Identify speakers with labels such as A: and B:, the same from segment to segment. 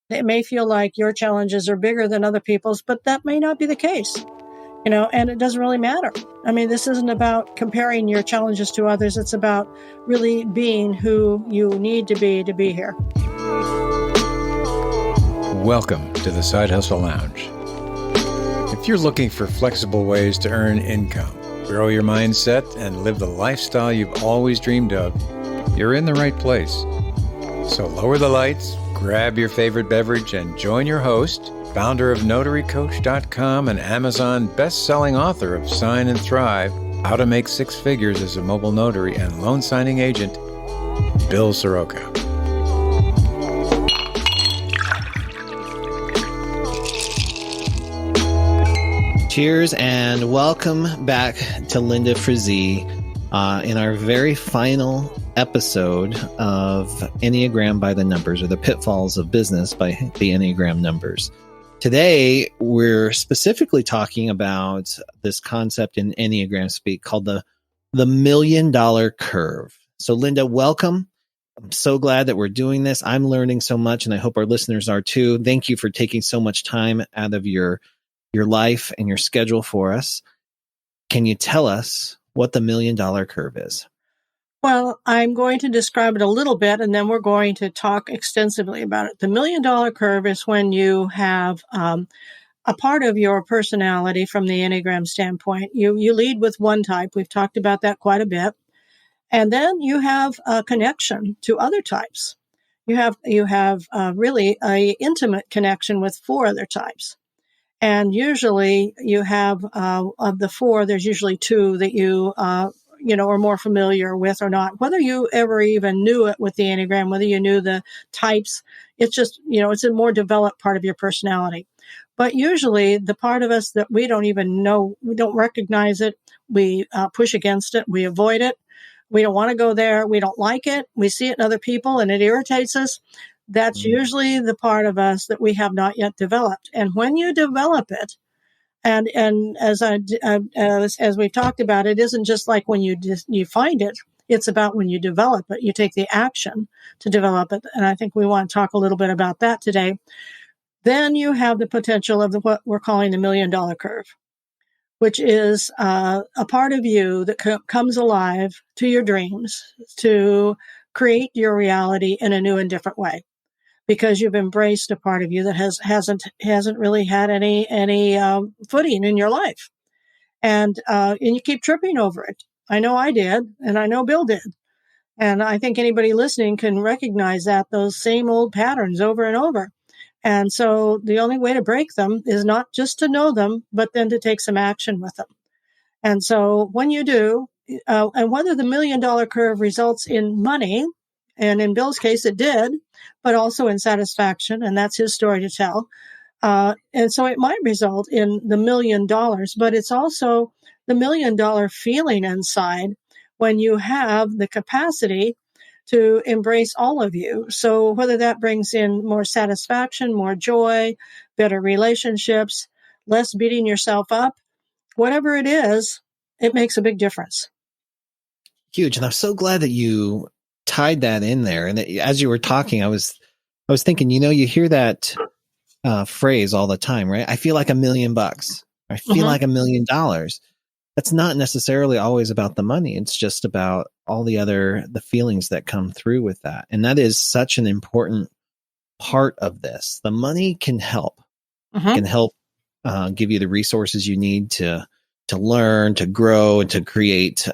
A: It may feel like your challenges are bigger than other people's, but that may not be the case, and it doesn't really matter. I mean, this isn't about comparing your challenges to others. It's about really being who you need to be here.
B: Welcome to the Sidehustle Lounge. If you're looking for flexible ways to earn income, grow your mindset, and live the lifestyle you've always dreamed of, you're in the right place. So lower the lights, grab your favorite beverage, and join your host, founder of NotaryCoach.com and Amazon best-selling author of Sign and Thrive, How to Make Six Figures as a Mobile Notary and Loan Signing Agent, Bill Soroka.
C: Cheers and welcome back to Linda Frazee in our very final episode of Enneagram by the Numbers, or the Pitfalls of Business by the Enneagram Numbers. Today, we're specifically talking about this concept in Enneagram speak called the $1 million curve. So Linda, welcome. I'm so glad that we're doing this. I'm learning so much, and I hope our listeners are too. Thank you for taking so much time out of your life and your schedule for us. Can you tell us what the $1 million curve is?
A: Well, I'm going to describe it a little bit, and then we're going to talk extensively about it. The $1 million curve is when you have a part of your personality from the Enneagram standpoint. You lead with one type. We've talked about that quite a bit. And then you have a connection to other types. You have really a intimate connection with four other types. And usually you have, of the four, there's usually two that you are more familiar with or not. Whether you ever even knew it with the Enneagram, whether you knew the types, it's just, it's a more developed part of your personality. But usually the part of us that we don't even know, we don't recognize it, we push against it, we avoid it, we don't want to go there, we don't like it, we see it in other people and it irritates us. That's usually the part of us that we have not yet developed. And when you develop it, and as we've talked about, it isn't just like when you find it. It's about when you develop it. You take the action to develop it. And I think we want to talk a little bit about that today. Then you have the potential of what we're calling the $1 million curve, which is a part of you that comes alive to your dreams to create your reality in a new and different way, because you've embraced a part of you that hasn't really had any footing in your life, and you keep tripping over it. I know I did, and I know Bill did, and I think anybody listening can recognize those same old patterns over and over. And so the only way to break them is not just to know them, but then to take some action with them. And so when you do, and whether the $1 million curve results in money, and in Bill's case it did, but also in satisfaction, and that's his story to tell. And so it might result in the $1 million, but it's also the $1 million feeling inside when you have the capacity to embrace all of you. So whether that brings in more satisfaction, more joy, better relationships, less beating yourself up, whatever it is, it makes a big difference.
C: Huge. And I'm so glad that you tied that in there. And as you were talking, I was thinking, you hear that phrase all the time, right? I feel like $1 million. I feel like $1 million. That's not necessarily always about the money. It's just about all the feelings that come through with that. And that is such an important part of this. The money can help, give you the resources you need to learn, to grow, and to create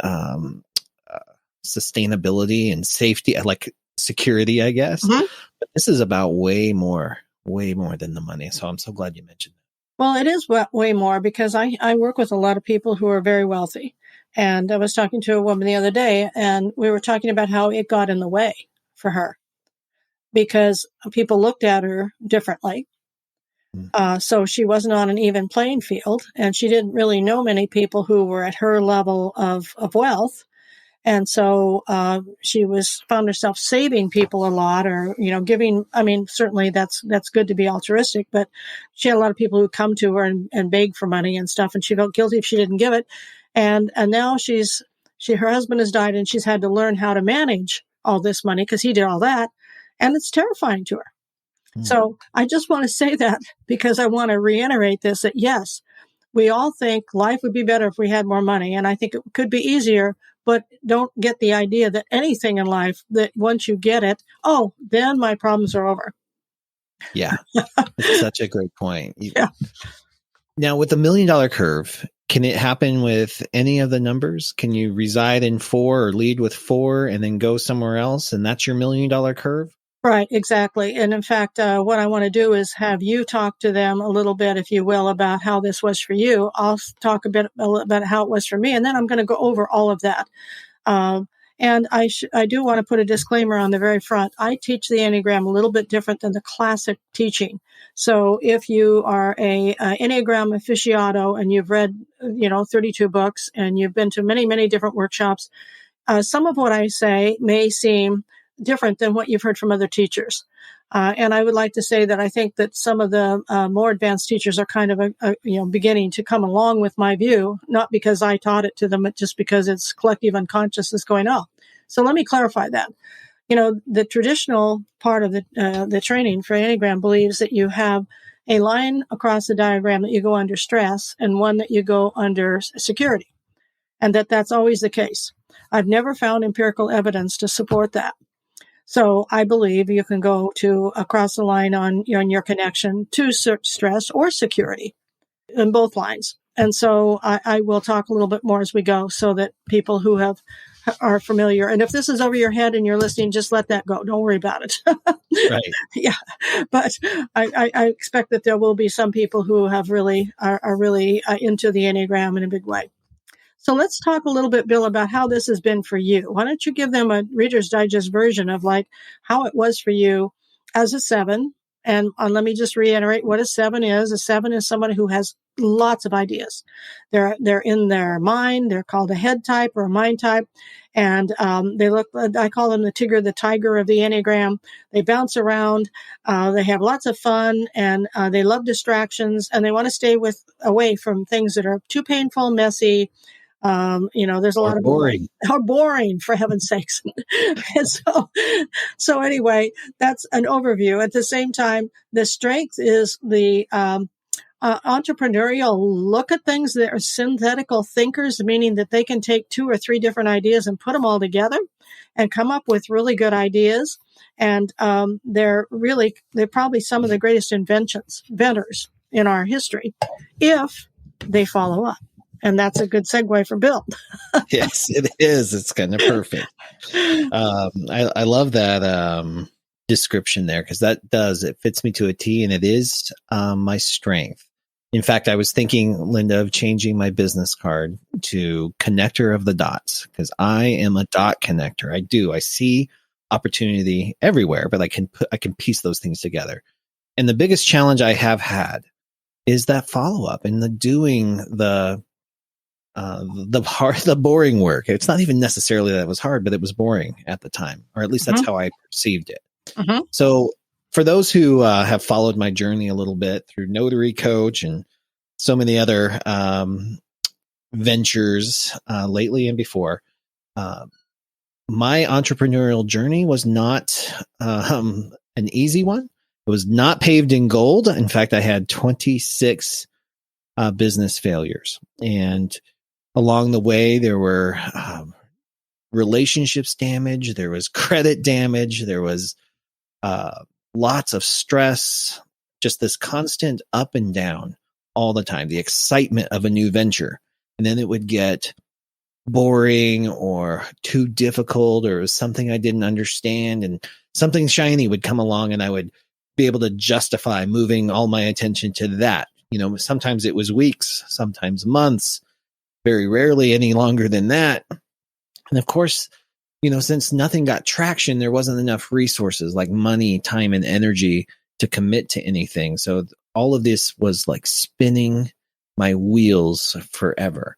C: sustainability and safety, like security, I guess. But this is about way more than the money. So I'm so glad you mentioned that.
A: Well, it is way more, because I work with a lot of people who are very wealthy. And I was talking to a woman the other day, and we were talking about how it got in the way for her because people looked at her differently. So she wasn't on an even playing field, and she didn't really know many people who were at her level of wealth. And so she found herself saving people a lot, or giving. I mean, certainly that's good to be altruistic, but she had a lot of people who come to her and beg for money and stuff, and she felt guilty if she didn't give it. And now her husband has died, and she's had to learn how to manage all this money because he did all that, and it's terrifying to her. So I just want to say that because I want to reiterate this, that yes, we all think life would be better if we had more money. And I think it could be easier, but don't get the idea that anything in life, that once you get it, oh, then my problems are over.
C: Yeah. It's such a great point.
A: Yeah.
C: Now, with the $1 million curve, can it happen with any of the numbers? Can you reside in 4 or lead with 4 and then go somewhere else? And that's your $1 million curve?
A: Right, exactly. And in fact, what I want to do is have you talk to them a little bit, if you will, about how this was for you. I'll talk a bit about how it was for me, and then I'm going to go over all of that. And I do want to put a disclaimer on the very front. I teach the Enneagram a little bit different than the classic teaching. So if you are a Enneagram aficionado and you've read, 32 books and you've been to many, many different workshops, some of what I say may seem different than what you've heard from other teachers. And I would like to say that I think that some of the more advanced teachers are kind of, beginning to come along with my view, not because I taught it to them, but just because it's collective unconscious is going on. So let me clarify that. The traditional part of the training for Enneagram believes that you have a line across the diagram that you go under stress and one that you go under security, and that's always the case. I've never found empirical evidence to support that. So I believe you can go to across the line on your connection to stress or security in both lines. And so I will talk a little bit more as we go so that people who are familiar. And if this is over your head and you're listening, just let that go. Don't worry about it.
C: Right.
A: Yeah. But I expect that there will be some people who are really into the Enneagram in a big way. So let's talk a little bit, Bill, about how this has been for you. Why don't you give them a Reader's Digest version of like how it was for you as a 7? And let me just reiterate what a 7 is. A 7 is someone who has lots of ideas. They're in their mind. They're called a head type or a mind type. And I call them the Tigger, the tiger of the Enneagram. They bounce around. They have lots of fun, and they love distractions, and they want to stay away from things that are too painful, messy. There's a lot of
C: boring.
A: How boring, for heaven's sakes. And so anyway, that's an overview. At the same time, the strength is the entrepreneurial look at things. They're synthetical thinkers, meaning that they can take 2 or 3 different ideas and put them all together and come up with really good ideas. And they're probably some of the greatest inventors in our history if they follow up. And that's a good segue for Bill.
C: Yes, it is. It's kind of perfect. I love that description there because it fits me to a T, and it is my strength. In fact, I was thinking, Linda, of changing my business card to connector of the dots because I am a dot connector. I see opportunity everywhere, but I can piece those things together. And the biggest challenge I have had is that follow up and the doing the boring work. It's not even necessarily that it was hard, but it was boring at the time, or at least that's how I perceived it. Mm-hmm. So for those who have followed my journey a little bit through Notary Coach and so many other ventures lately and before, my entrepreneurial journey was not an easy one. It was not paved in gold. In fact, I had 26 business failures, and along the way, there were relationships damage, there was credit damage, there was lots of stress, just this constant up and down all the time, the excitement of a new venture. And then it would get boring or too difficult, or it was something I didn't understand, and something shiny would come along and I would be able to justify moving all my attention to that. Sometimes it was weeks, sometimes months, very rarely any longer than that. And of course, since nothing got traction, there wasn't enough resources like money, time, and energy to commit to anything. So all of this was like spinning my wheels forever.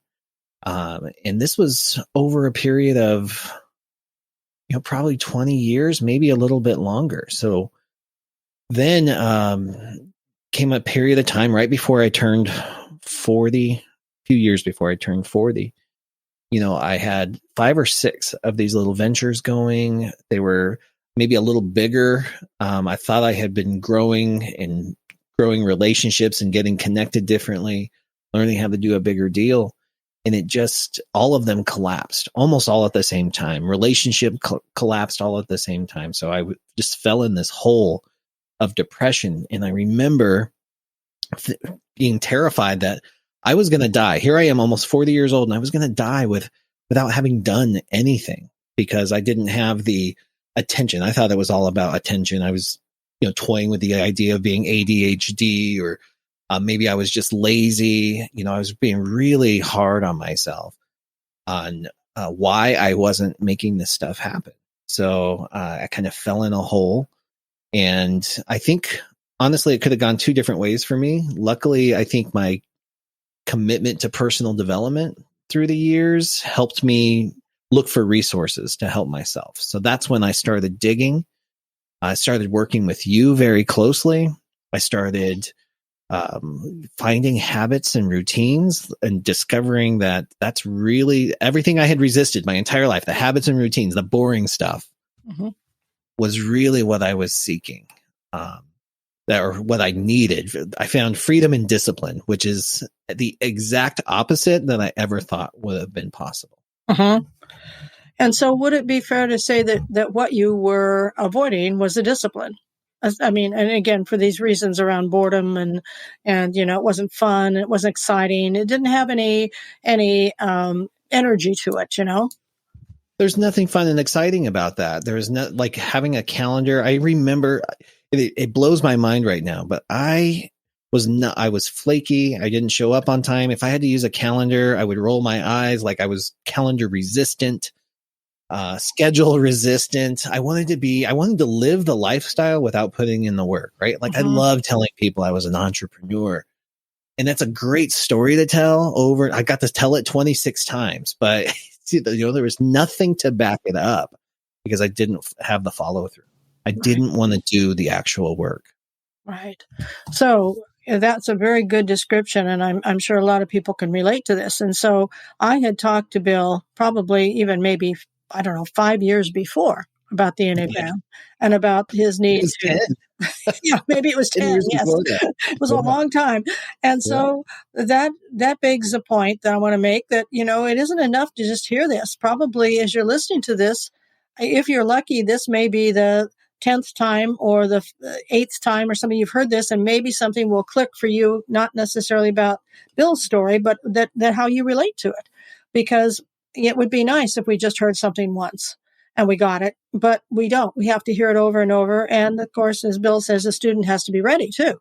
C: And this was over a period of, probably 20 years, maybe a little bit longer. So then came a period of time right before I turned 40, few years before I turned 40, I had 5 or 6 of these little ventures going. They were maybe a little bigger. I thought I had been growing relationships and getting connected differently, learning how to do a bigger deal. And it just, all of them collapsed almost all at the same time. Relationship collapsed all at the same time. So I just fell in this hole of depression. And I remember being terrified that I was going to die. Here I am, almost 40 years old, and I was going to die without having done anything because I didn't have the attention. I thought it was all about attention. I was, toying with the idea of being ADHD, or maybe I was just lazy. I was being really hard on myself on why I wasn't making this stuff happen. So I kind of fell in a hole. And I think, honestly, it could have gone two different ways for me. Luckily, I think my commitment to personal development through the years helped me look for resources to help myself. So that's when I started digging. I started working with you very closely. I started finding habits and routines and discovering that that's really everything I had resisted my entire life. The habits and routines, the boring stuff, was really what I was seeking, or what I needed. I found freedom and discipline, which is the exact opposite that I ever thought would have been possible.
A: And so would it be fair to say that what you were avoiding was the discipline? I mean, and again, for these reasons around boredom and it wasn't fun, it wasn't exciting, it didn't have any energy to it,
C: There's nothing fun and exciting about that. There's not like having a calendar. I remember it blows my mind right now, but I was flaky. I didn't show up on time. If I had to use a calendar, I would roll my eyes like I was calendar resistant. Schedule resistant. I wanted to live the lifestyle without putting in the work, right? Like I love telling people I was an entrepreneur, and that's a great story to tell I got to tell it 26 times, but there was nothing to back it up because I didn't have the follow through. I didn't want to do the actual work. Right.
A: So that's a very good description, and I'm sure a lot of people can relate to this. And so I had talked to Bill probably even maybe 5 years before about the Enneagram and about his need to. Yeah, maybe it was 10. Yes, it was a long time. And so that begs the point that I want to make that, it isn't enough to just hear this. Probably as you're listening to this, if you're lucky, this may be the 10th time or the 8th time or something you've heard this, and maybe something will click for you, not necessarily about Bill's story, but that how you relate to it. Because it would be nice if we just heard something once and we got it, but we don't. We have to hear it over and over. And of course, as Bill says, the student has to be ready too.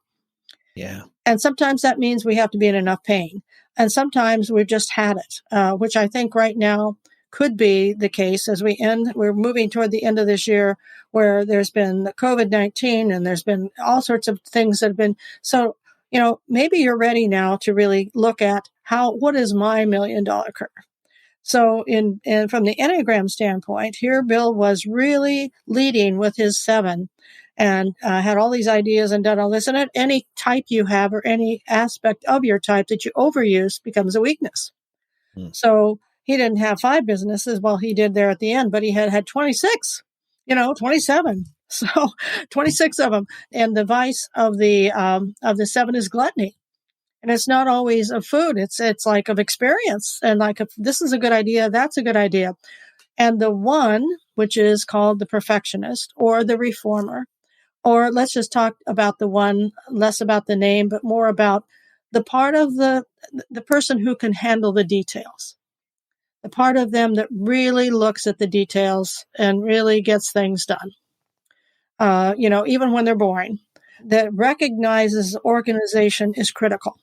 C: Yeah.
A: And sometimes that means we have to be in enough pain. And sometimes we've just had it, which I think right now could be the case as we're moving toward the end of this year, where there's been the COVID-19 and there's been all sorts of things that have been. So, maybe you're ready now to really look at what is my $1 million curve? So from the Enneagram standpoint, here Bill was really leading with his 7 and had all these ideas and done all this. And any type you have or any aspect of your type that you overuse becomes a weakness. So he didn't have 5 businesses. Well, he did there at the end, but he had 26, 27. So 26 of them. And the vice of the 7 is gluttony. And it's not always of food. It's like of experience. And like, if this is a good idea, that's a good idea. And the 1, which is called the perfectionist or the reformer, or let's just talk about the 1, less about the name, but more about the part of the person who can handle the details, the part of them that really looks at the details and really gets things done. Even when they're boring, that recognizes organization is critical.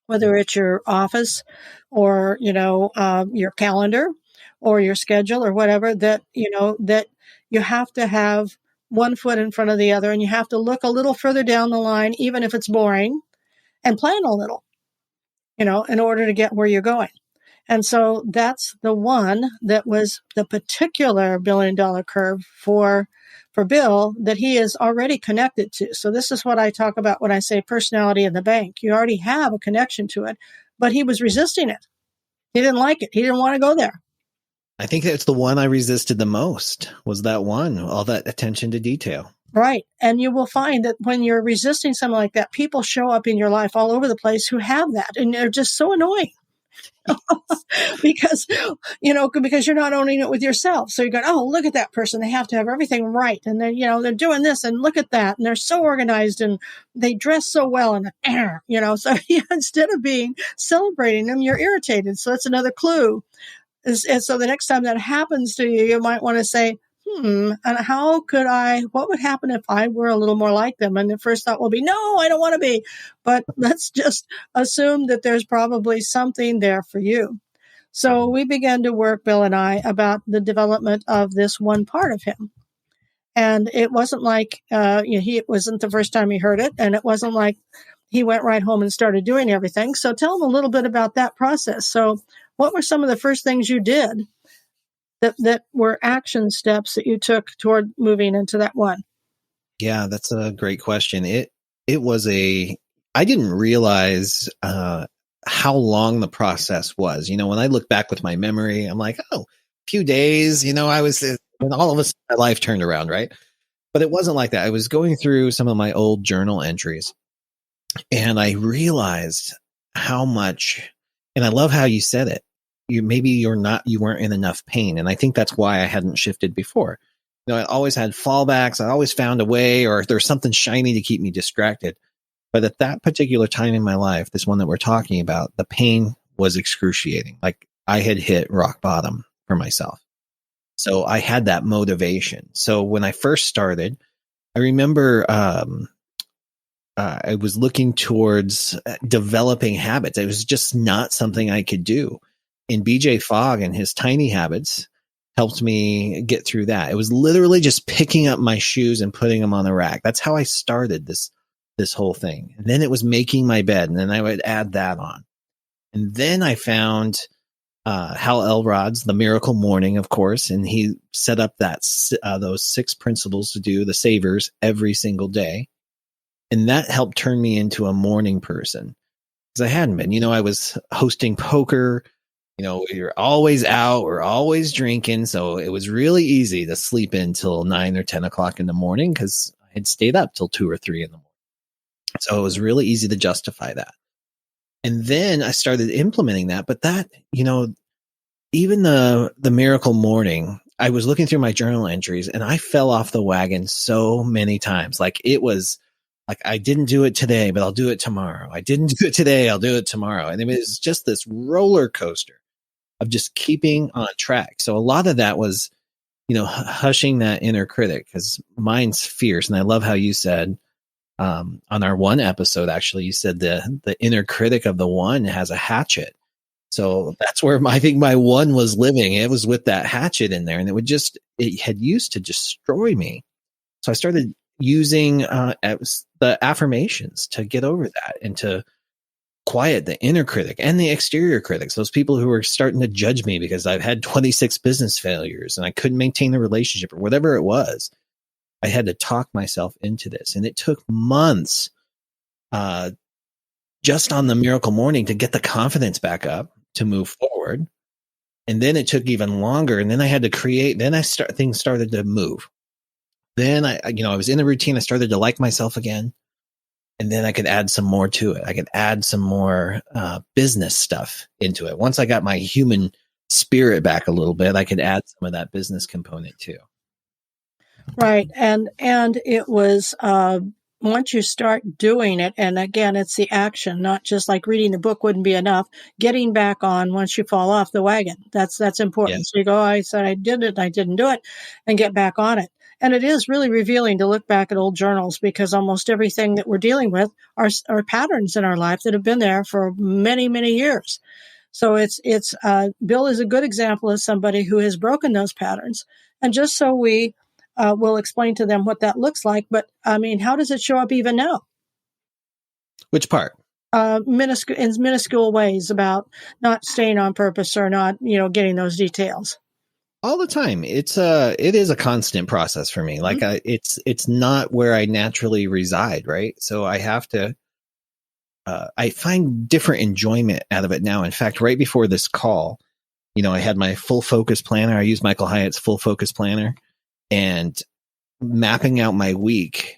A: Whether it's your office or, your calendar or your schedule or whatever, that you have to have one foot in front of the other, and you have to look a little further down the line, even if it's boring, and plan a little, in order to get where you're going. And so that's the 1 that was the particular $1 billion curve for Bill that he is already connected to. So this is what I talk about when I say personality in the bank. You already have a connection to it, but he was resisting it. He didn't like it. He didn't want to go there.
C: I think that's the one I resisted the most, was that one, all that attention to detail.
A: Right. And you will find that when you're resisting something like that, people show up in your life all over the place who have that. And they're just so annoying. because you're not owning it with yourself. So you go, oh, look at that person. They have to have everything right. And then, they're doing this and look at that. And they're so organized and they dress so well. And, so instead of celebrating them, you're irritated. So that's another clue. And so the next time that happens to you, you might want to say, and what would happen if I were a little more like them? And the first thought will be, no, I don't want to be. But let's just assume that there's probably something there for you. So we began to work, Bill and I, about the development of this one part of him. And it wasn't like, it wasn't the first time he heard it. And it wasn't like he went right home and started doing everything. So tell him a little bit about that process. So what were some of the first things you did that were action steps that you took toward moving into that one?
C: Yeah, that's a great question. It was I didn't realize how long the process was. When I look back with my memory, I'm like, oh, a few days, and all of a sudden my life turned around, right? But it wasn't like that. I was going through some of my old journal entries and I realized how much, and I love how you said it. You weren't in enough pain. And I think that's why I hadn't shifted before. I always had fallbacks. I always found a way, or there's something shiny to keep me distracted. But at that particular time in my life, this one that we're talking about, the pain was excruciating. Like I had hit rock bottom for myself. So I had that motivation. So when I first started, I remember I was looking towards developing habits. It was just not something I could do. And BJ Fogg and his tiny habits helped me get through that. It was literally just picking up my shoes and putting them on the rack. That's how I started this whole thing. And then it was making my bed, and then I would add that on. And then I found Hal Elrod's The Miracle Morning, of course, and he set up those 6 principles to do the savers every single day. And that helped turn me into a morning person, because I hadn't been. I was hosting poker. We were always out, we're always drinking. So it was really easy to sleep in till 9 or 10 o'clock in the morning because I had stayed up till 2 or 3 in the morning. So it was really easy to justify that. And then I started implementing that. But that, even the Miracle Morning, I was looking through my journal entries and I fell off the wagon so many times. Like it was like, I didn't do it today, but I'll do it tomorrow. I didn't do it today, I'll do it tomorrow. And it was just this roller coaster of just keeping on track. So a lot of that was, hushing that inner critic, because mine's fierce. And I love how you said on our one episode, actually, you said the inner critic of the one has a hatchet. So that's where I think my one was living. It was with that hatchet in there, and it had used to destroy me. So I started using the affirmations to get over that and to quiet the inner critic and the exterior critics, those people who were starting to judge me because I've had 26 business failures and I couldn't maintain the relationship or whatever it was. I had to talk myself into this. And it took months just on the Miracle Morning to get the confidence back up to move forward. And then it took even longer. And then I had to create, things started to move. Then I was in a routine. I started to like myself again. And then I could add some more to it. I could add some more business stuff into it. Once I got my human spirit back a little bit, I could add some of that business component too.
A: Right. And it was, once you start doing it, and again, it's the action, not just like reading the book wouldn't be enough, getting back on once you fall off the wagon. That's important. Yeah. So you go, I said I did it, I didn't do it, and get back on it. And it is really revealing to look back at old journals, because almost everything that we're dealing with are patterns in our life that have been there for many, many years. So Bill is a good example of somebody who has broken those patterns. And just so we will explain to them what that looks like. But I mean, how does it show up even now?
C: Which part?
A: In minuscule ways, about not staying on purpose or not, getting those details.
C: All the time. It is a constant process for me. Like it's not where I naturally reside. Right. So I have to, I find different enjoyment out of it now. In fact, right before this call, I had my full focus planner. I used Michael Hyatt's full focus planner, and mapping out my week,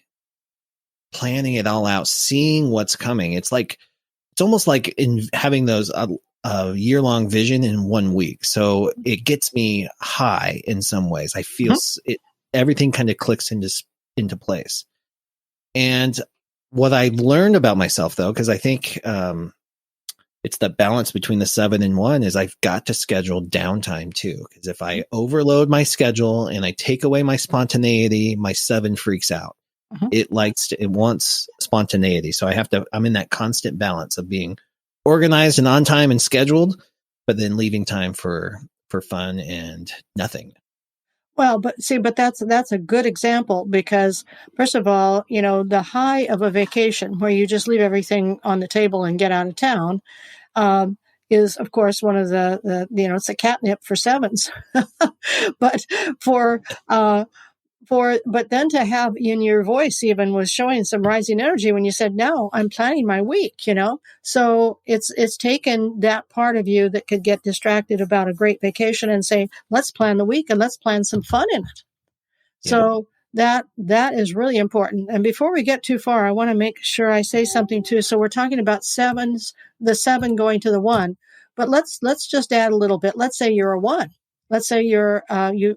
C: planning it all out, seeing what's coming. It's almost like in having those year-long vision in 1 week. So it gets me high in some ways. I feel everything kind of clicks into place. And what I learned about myself, though, because I think it's the balance between the 7 and 1, is I've got to schedule downtime too. Because if I overload my schedule and I take away my spontaneity, my 7 freaks out. It wants spontaneity. So I'm in that constant balance of being organized and on time and scheduled, but then leaving time for fun and nothing.
A: Well, but that's a good example, because first of all, the high of a vacation where you just leave everything on the table and get out of town, is of course one of the it's a catnip for 7s, but but then to have in your voice even was showing some rising energy when you said, now I'm planning my week, so it's taken that part of you that could get distracted about a great vacation and say, let's plan the week and let's plan some fun in it. Yeah. So that is really important. And before we get too far, I want to make sure I say something too. So we're talking about 7s, the 7 going to the 1, but let's just add a little bit. Let's say you're a 1. Let's say you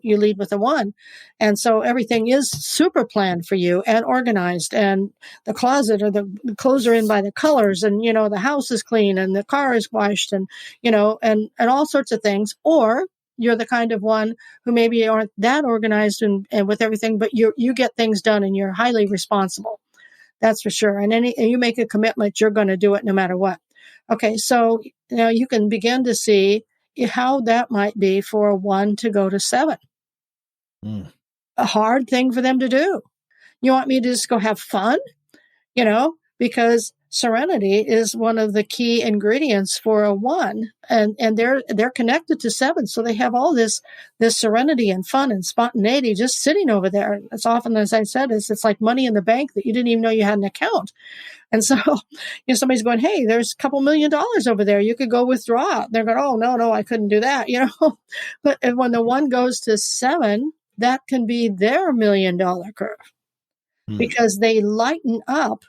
A: lead with a 1. And so everything is super planned for you and organized, and the closet or the clothes are in by the colors, and, the house is clean and the car is washed, and, and all sorts of things. Or you're the kind of 1 who maybe aren't that organized and with everything, but you get things done and you're highly responsible. That's for sure. And you make a commitment, you're going to do it no matter what. Okay. So now you can begin to see how that might be for a 1 to go to 7. A hard thing for them to do. You want me to just go have fun? Because serenity is one of the key ingredients for a 1, and they're connected to 7. So they have all this serenity and fun and spontaneity just sitting over there. It's often, as I said, it's like money in the bank that you didn't even know you had an account. And so, somebody's going, hey, there's a couple $1 million over there. You could go withdraw it. They're going, oh, no, I couldn't do that, But when the 1 goes to 7, that can be their $1 million curve, because they lighten up.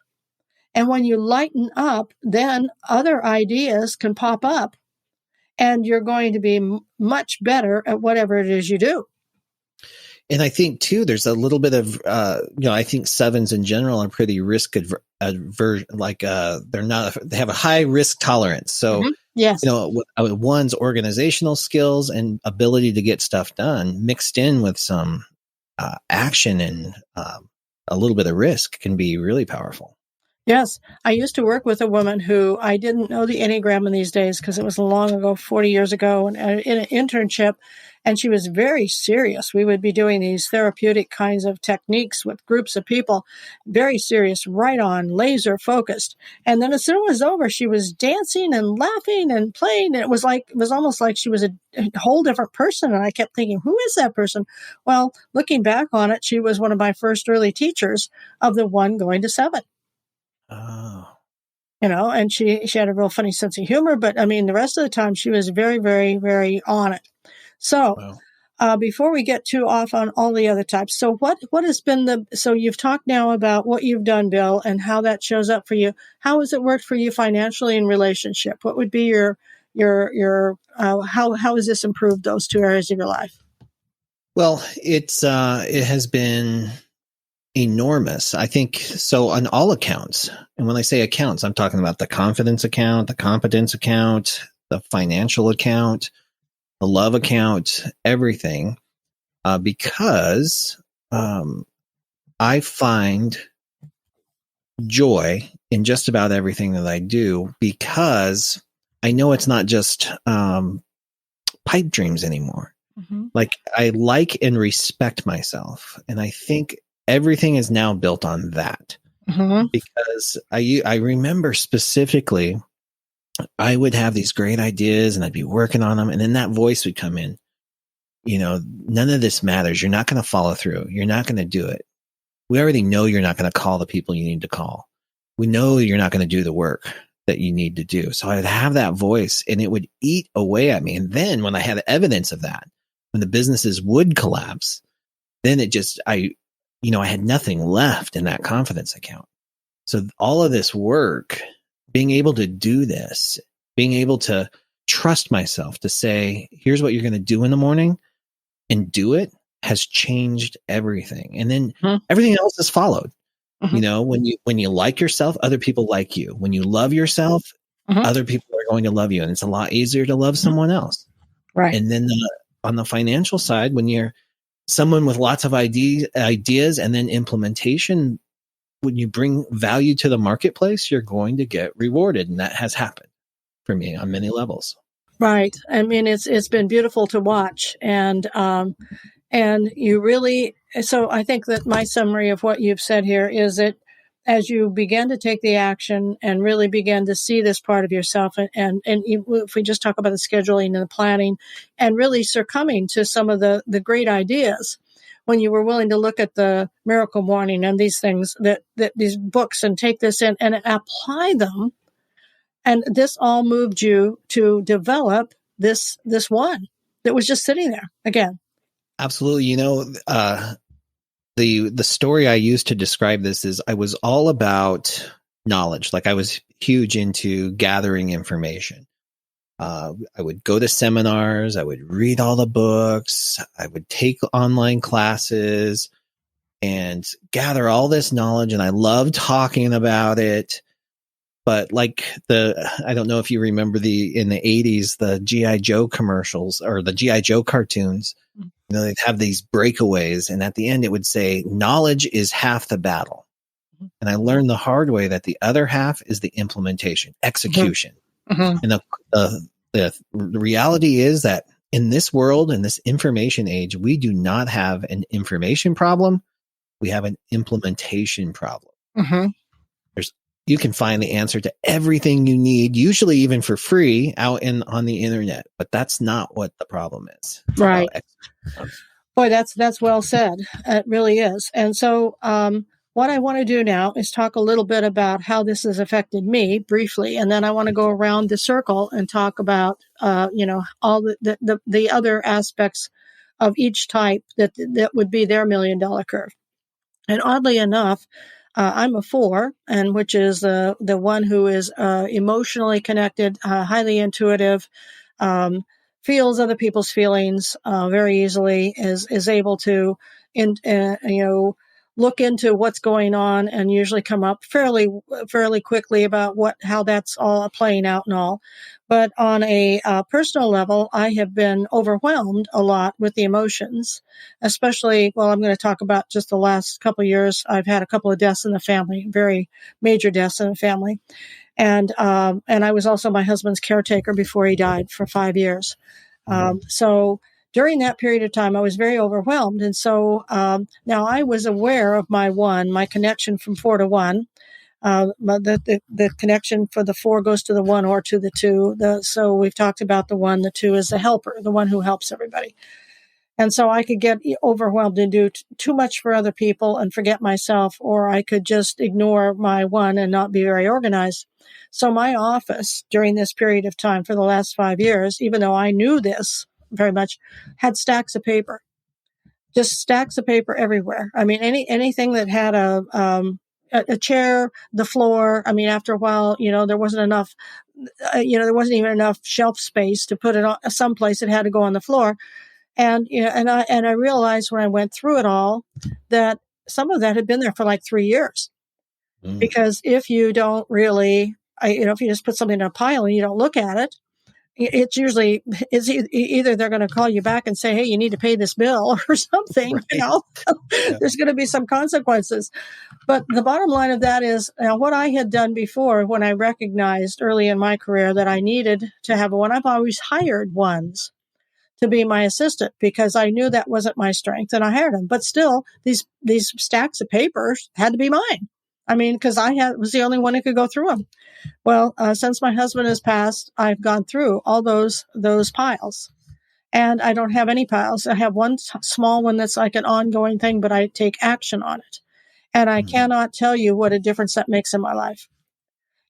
A: And when you lighten up, then other ideas can pop up, and you're going to be much better at whatever it is you do.
C: And I think too, there's a little bit of, I think 7s in general are pretty risk averse, they have a high risk tolerance. So,
A: yes,
C: 1's organizational skills and ability to get stuff done mixed in with some action and a little bit of risk can be really powerful.
A: Yes. I used to work with a woman who, I didn't know the Enneagram in these days because it was long ago, 40 years ago, and in an internship, and she was very serious. We would be doing these therapeutic kinds of techniques with groups of people, very serious, right on, laser focused. And then as soon as it was over, she was dancing and laughing and playing. And it was almost like she was a whole different person. And I kept thinking, who is that person? Well, looking back on it, she was one of my first early teachers of the 1 going to 7.
C: Oh.
A: And she had a real funny sense of humor, but I mean, the rest of the time she was very, very, very on it. So, before we get too off on all the other types, so what has been so you've talked now about what you've done, Bill, and how that shows up for you. How has it worked for you financially in relationship? What would be your how has this improved those 2 areas of your life?
C: Well, it has been enormous. I think so on all accounts. And when I say accounts, I'm talking about the confidence account, the competence account, the financial account, the love account, everything. Because I find joy in just about everything that I do, because I know it's not just pipe dreams anymore. Like I like and respect myself. And I think everything is now built on that, because I remember specifically, I would have these great ideas and I'd be working on them. And then that voice would come in, none of this matters. You're not going to follow through. You're not going to do it. We already know you're not going to call the people you need to call. We know you're not going to do the work. that you need to do. So I'd have that voice and it would eat away at me. And then when I had evidence of that, when the businesses would collapse, then it just, I had nothing left in that confidence account. So all of this work, being able to do this, being able to trust myself to say, here's what you're going to do in the morning and do it, has changed everything. And then everything else has followed. When you like yourself, other people like you. When you love yourself, other people are going to love you. And it's a lot easier to love someone else.
A: Right.
C: And then on the financial side, when you're someone with lots of ideas and then implementation, when you bring value to the marketplace, you're going to get rewarded. And that has happened for me on many levels.
A: Right. I mean, it's been beautiful to watch. And you really, so I think that my summary of what you've said here is that as you begin to take the action and really begin to see this part of yourself, and if we just talk about the scheduling and the planning and really succumbing to some of the great ideas, when you were willing to look at the Miracle Morning and these things, that these books, and take this in and apply them, and this all moved you to develop this one that was just sitting there again.
C: Absolutely. The story I used to describe this is I was all about knowledge. Like I was huge into gathering information. I would go to seminars. I would read all the books. I would take online classes and gather all this knowledge. And I loved talking about it. But like I don't know if you remember in the 80s, the G.I. Joe commercials or the G.I. Joe cartoons, they'd have these breakaways. And at the end, it would say, knowledge is half the battle. And I learned the hard way that the other half is the implementation, execution. And the reality is that in this world, in this information age, we do not have an information problem. We have an implementation problem. You can find the answer to everything you need, usually even for free, out on the internet. But that's not what the problem is.
A: Right. Boy, that's well said. It really is. And so what I want to do now is talk a little bit about how this has affected me briefly. And then I want to go around the circle and talk about, all the other aspects of each type that would be their $1 million curve. And oddly enough, I'm a 4, and which is the one who is emotionally connected, highly intuitive, feels other people's feelings very easily, is able to look into what's going on and usually come up fairly quickly about how that's all playing out and all. But on a personal level, I have been overwhelmed a lot with the emotions, especially, I'm going to talk about just the last couple of years. I've had a couple of deaths in the family, very major deaths in the family. And I was also my husband's caretaker before he died for 5 years. So during that period of time, I was very overwhelmed. And so now I was aware of my connection from 4 to 1. The connection for the 4 goes to the 1 or to the 2. So we've talked about the 1. The 2 is the helper, the one who helps everybody. And so I could get overwhelmed and do too much for other people and forget myself, or I could just ignore my 1 and not be very organized. So my office during this period of time for the last 5 years, even though I knew this very much, had stacks of paper, just stacks of paper everywhere. I mean, anything that had a chair, the floor. I mean, after a while, there wasn't enough, there wasn't even enough shelf space to put it on someplace. It had to go on the floor. And, I realized when I went through it all that some of that had been there for like 3 years. Because if you don't really, if you just put something in a pile and you don't look at it, it's either they're going to call you back and say, hey, you need to pay this bill or something, right. There's going to be some consequences. But the bottom line of that is what I had done before when I recognized early in my career that I needed to have one. I've always hired ones to be my assistant because I knew that wasn't my strength, and I hired them. But still, these stacks of papers had to be mine. I mean, because was the only one who could go through them. Well, since my husband has passed, I've gone through all those piles, and I don't have any piles. I have one small one that's like an ongoing thing, but I take action on it, and I cannot tell you what a difference that makes in my life.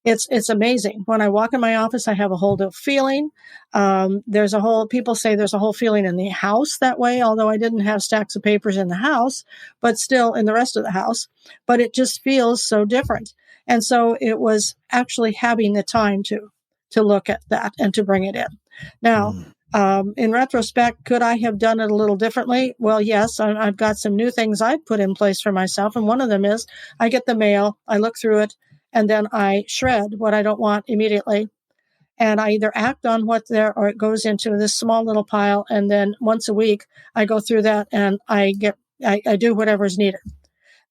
A: It's amazing. When I walk in my office, I have a whole feeling. People say there's a whole feeling in the house that way, although I didn't have stacks of papers in the house, but still in the rest of the house. But it just feels so different. And so it was actually having the time to look at that and to bring it in. Now, in retrospect, could I have done it a little differently? Well, yes, I've got some new things I've put in place for myself. And one of them is I get the mail, I look through it, and then I shred what I don't want immediately. And I either act on what's there or it goes into this small little pile. And then once a week, I go through that and I do whatever is needed.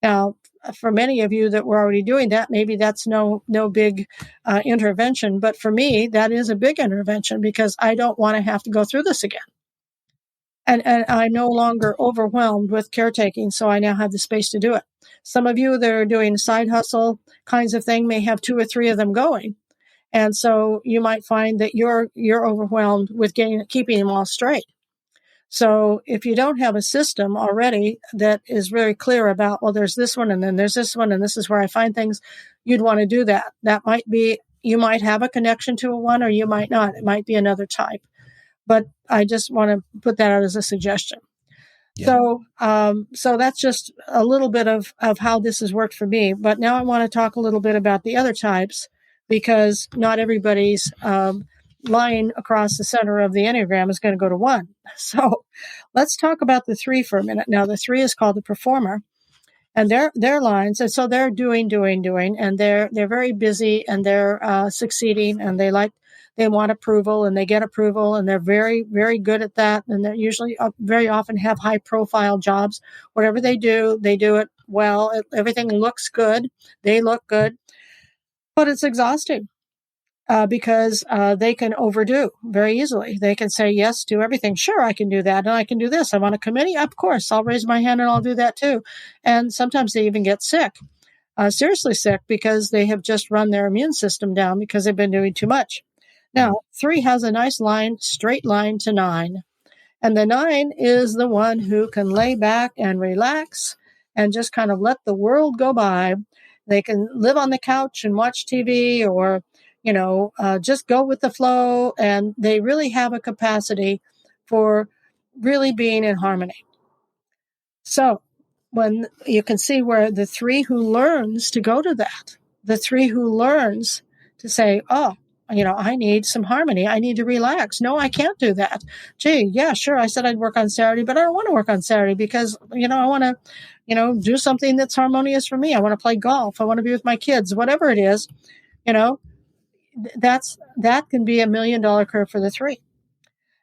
A: Now, for many of you that were already doing that, maybe that's no big intervention. But for me, that is a big intervention because I don't want to have to go through this again. And I'm no longer overwhelmed with caretaking, so I now have the space to do it. Some of you that are doing side hustle kinds of thing may have 2 or 3 of them going. And so you might find that you're overwhelmed with keeping them all straight. So if you don't have a system already that is very clear about, well, there's this one and then there's this one and this is where I find things, you'd want to do that. That might be, you might have a connection to a one or you might not. It might be another type. But I just want to put that out as a suggestion. Yeah. So that's just a little bit of how this has worked for me. But now I want to talk a little bit about the other types because not everybody's line across the center of the Enneagram is going to go to 1. So let's talk about the 3 for a minute. Now, the 3 is called the performer. And their lines, and so they're doing, and they're very busy and they're succeeding and they want approval and they get approval and they're very, very good at that. And they're usually very often have high profile jobs. Whatever they do it well. Everything looks good. They look good, but it's exhausting. Because they can overdo very easily. They can say yes to everything. Sure, I can do that, and I can do this. I'm on a committee. Of course, I'll raise my hand and I'll do that too. And sometimes they even get sick, seriously sick, because they have just run their immune system down because they've been doing too much. Now, 3 has a nice line, straight line to 9. And the 9 is the one who can lay back and relax and just kind of let the world go by. They can live on the couch and watch TV or just go with the flow. And they really have a capacity for really being in harmony. So when you can see where the 3 who learns to go to that, the 3 who learns to say, oh, I need some harmony. I need to relax. No, I can't do that. Gee, yeah, sure. I said I'd work on Saturday, but I don't want to work on Saturday because, I want to, do something that's harmonious for me. I want to play golf. I want to be with my kids, whatever it is, that can be $1 million curve for the 3.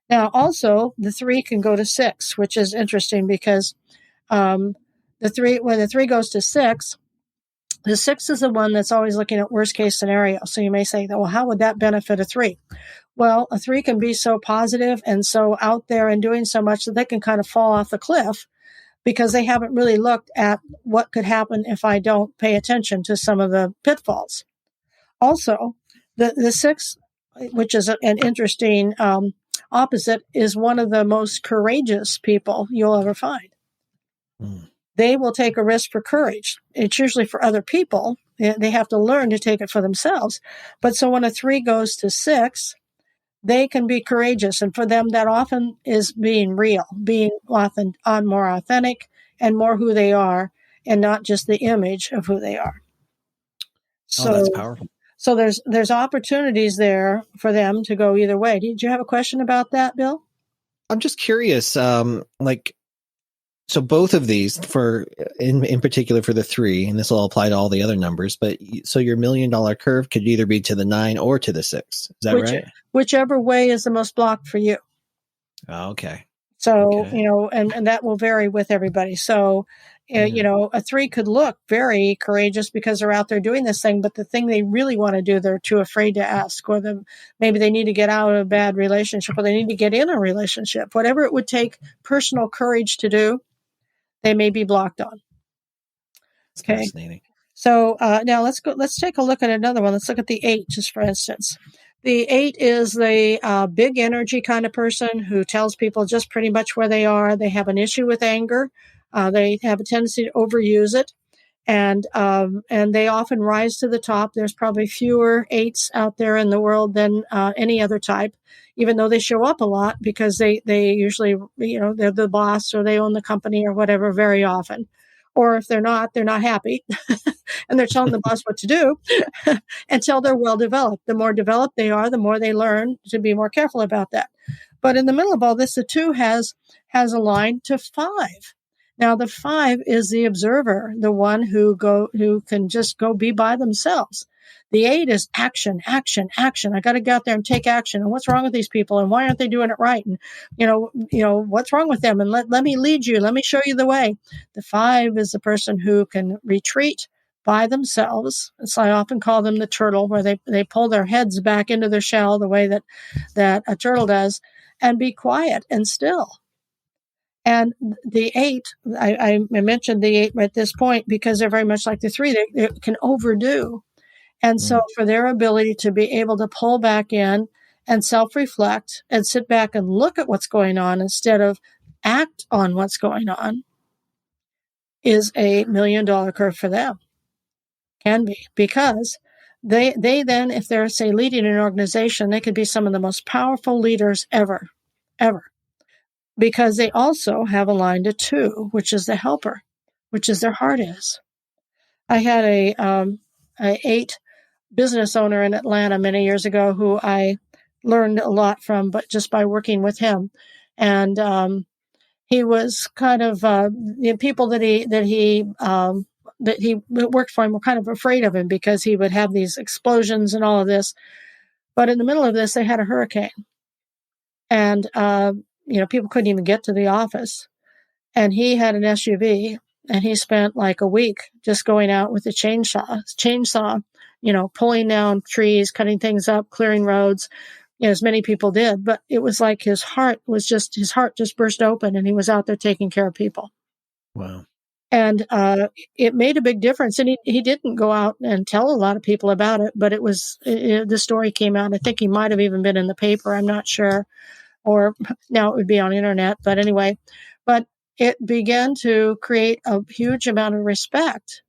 A: Now, also, the 3 can go to 6, which is interesting because when the 3 goes to 6, the 6 is the one that's always looking at worst case scenario. So you may say, well, how would that benefit a 3? Well, a 3 can be so positive and so out there and doing so much that they can kind of fall off the cliff because they haven't really looked at what could happen if I don't pay attention to some of the pitfalls. Also, the 6, which is an interesting opposite, is one of the most courageous people you'll ever find. They will take a risk for courage. It's usually for other people. They have to learn to take it for themselves. But so when a 3 goes to 6, they can be courageous. And for them, that often is being real, being often more authentic and more who they are and not just the image of who they are. So
C: that's powerful.
A: So there's opportunities there for them to go either way. Did you have a question about that, Bill?
C: I'm just curious, so both of these in particular for the 3, and this will apply to all the other numbers, but so your $1 million curve could either be to the 9 or to the 6. Is that right?
A: Whichever way is the most blocked for you.
C: Oh, okay.
A: So, and that will vary with everybody. So, a 3 could look very courageous because they're out there doing this thing, but the thing they really want to do, they're too afraid to ask, or maybe they need to get out of a bad relationship, or they need to get in a relationship. Whatever it would take personal courage to do, they may be blocked on. Okay.
C: Fascinating.
A: So now let's take a look at another one. Let's look at the 8, just for instance. The 8 is the big energy kind of person who tells people just pretty much where they are. They have an issue with anger. They have a tendency to overuse it. And they often rise to the top. There's probably fewer 8s out there in the world than any other type, even though they show up a lot because they usually, they're the boss or they own the company or whatever very often. Or if they're not happy and they're telling the boss what to do until they're well developed. The more developed they are, the more they learn to be more careful about that. But in the middle of all this, the 2 has a line to 5. Now, the 5 is the observer, the one who can just go be by themselves. The 8 is action, action, action. I got to get out there and take action. And what's wrong with these people? And why aren't they doing it right? And, what's wrong with them? And let me lead you. Let me show you the way. The 5 is the person who can retreat by themselves. So I often call them the turtle, where they pull their heads back into their shell the way that a turtle does, and be quiet and still. And the 8, I mentioned the 8 at this point because they're very much like the 3. They can overdo. And so for their ability to be able to pull back in and self-reflect and sit back and look at what's going on instead of act on what's going on is a $1 million curve for them. Can be. Because they then, if they're, say, leading an organization, they could be some of the most powerful leaders ever. Because they also have a line to 2, which is the helper, which is their heart is. I had a 8 business owner in Atlanta many years ago who I learned a lot from, but just by working with him. And he was kind of the people that he worked for him were kind of afraid of him because he would have these explosions and all of this. But in the middle of this, they had a hurricane, and people couldn't even get to the office. And he had an SUV, and he spent like a week just going out with a chainsaw, pulling down trees, cutting things up, clearing roads, as many people did. But it was like his heart just burst open, and he was out there taking care of people.
C: Wow.
A: And it made a big difference. And he didn't go out and tell a lot of people about it, but the story came out. I think he might have even been in the paper. I'm not sure. Or now it would be on the internet. But anyway, it began to create a huge amount of respect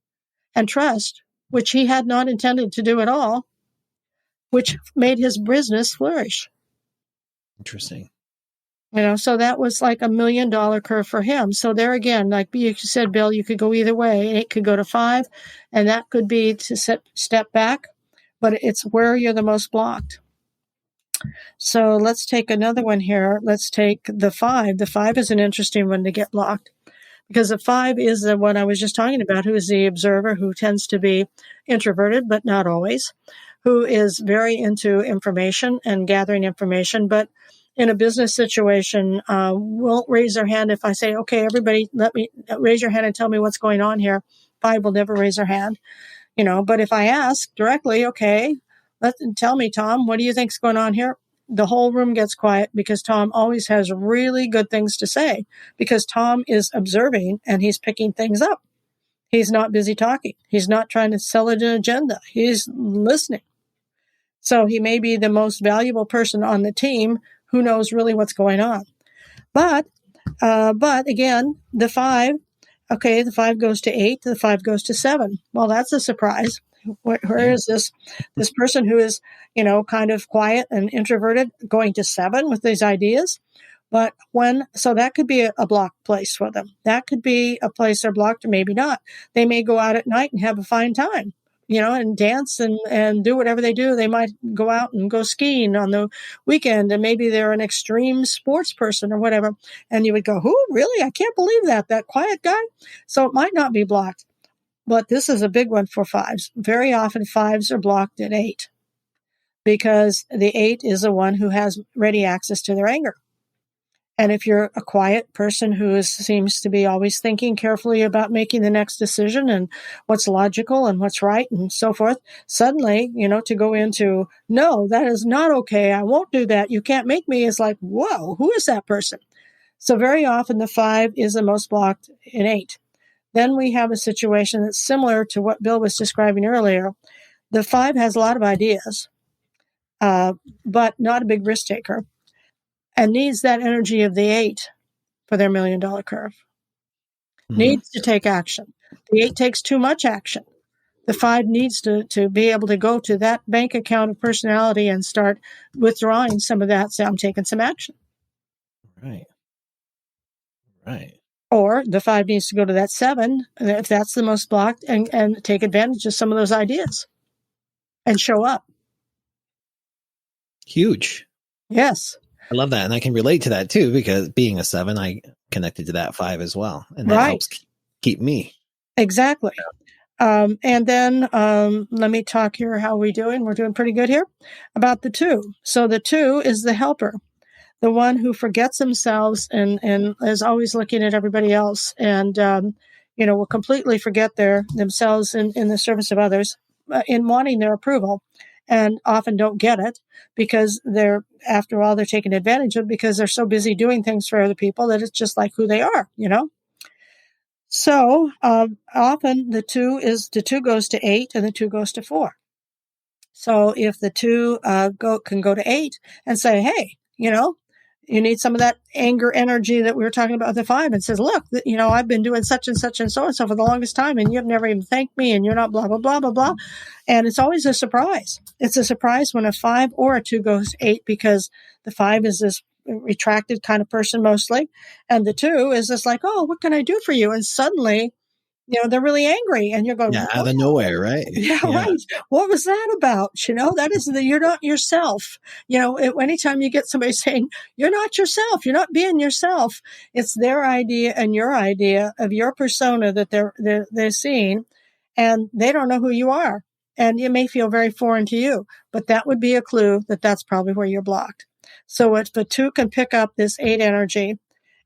A: and trust, which he had not intended to do at all, which made his business flourish.
C: Interesting.
A: So that was like $1 million curve for him. So there again, like you said, Bill, you could go either way. 8 could go to 5, and that could be to step back, but it's where you're the most blocked. So let's take another one here. Let's take the 5. The 5 is an interesting one to get blocked because the 5 is the one I was just talking about, who is the observer, who tends to be introverted, but not always, who is very into information and gathering information, but in a business situation, won't raise their hand if I say, okay, everybody, let me raise your hand and tell me what's going on here. 5 will never raise their hand, but if I ask directly, okay, tell me, Tom, what do you think's going on here? The whole room gets quiet because Tom always has really good things to say because Tom is observing and he's picking things up. He's not busy talking. He's not trying to sell an agenda. He's listening. So he may be the most valuable person on the team who knows really what's going on. But again, the 5 goes to 8, the 5 goes to 7. Well, that's a surprise. Where is this person who is, kind of quiet and introverted going to 7 with these ideas? But so that could be a blocked place for them. That could be a place they're blocked or maybe not. They may go out at night and have a fine time, and dance and do whatever they do. They might go out and go skiing on the weekend, and maybe they're an extreme sports person or whatever. And you would go, who? Really? I can't believe that quiet guy. So it might not be blocked. But this is a big one for 5s. Very often 5s are blocked at 8 because the 8 is the one who has ready access to their anger. And if you're a quiet person who seems to be always thinking carefully about making the next decision and what's logical and what's right and so forth, suddenly, to go into, no, that is not okay. I won't do that. You can't make me, is like, whoa, who is that person? So very often the 5 is the most blocked in 8. Then we have a situation that's similar to what Bill was describing earlier. The 5 has a lot of ideas, but not a big risk taker, and needs that energy of the 8 for their $1 million curve. Needs to take action. The 8 takes too much action. The 5 needs to be able to go to that bank account of personality and start withdrawing some of that. So I'm taking some action.
C: Right. Right.
A: Or the 5 needs to go to that 7, if that's the most blocked, and take advantage of some of those ideas and show up.
C: Huge.
A: Yes.
C: I love that. And I can relate to that too, because being a 7, I connected to that 5 as well. And that helps keep me.
A: Exactly. And then let me talk here. How are we doing? We're doing pretty good here. About the 2. So the 2 is the helper, the one who forgets themselves and is always looking at everybody else, and will completely forget themselves in the service of others, in wanting their approval, and often don't get it because after all, they're taken advantage of because they're so busy doing things for other people that it's just like who they are, So often the 2 goes to 8 and the 2 goes to 4. So if the 2 can go to 8 and say, hey, you need some of that anger energy that we were talking about with the 5, and says, look, I've been doing such and such and so for the longest time, and you've never even thanked me, and you're not blah, blah, blah, blah, blah. And it's always a surprise. It's a surprise when a 5 or a 2 goes to 8, because the 5 is this retracted kind of person mostly, and the 2 is just like, oh, what can I do for you? And suddenly, they're really angry, and you're going,
C: out of nowhere, right?
A: Yeah, right. What was that about? That is you're not yourself. Anytime you get somebody saying you're not yourself, you're not being yourself, it's their idea and your idea of your persona that they're seeing, and they don't know who you are, and it may feel very foreign to you, but that would be a clue that that's probably where you're blocked. So if the 2 can pick up this 8 energy,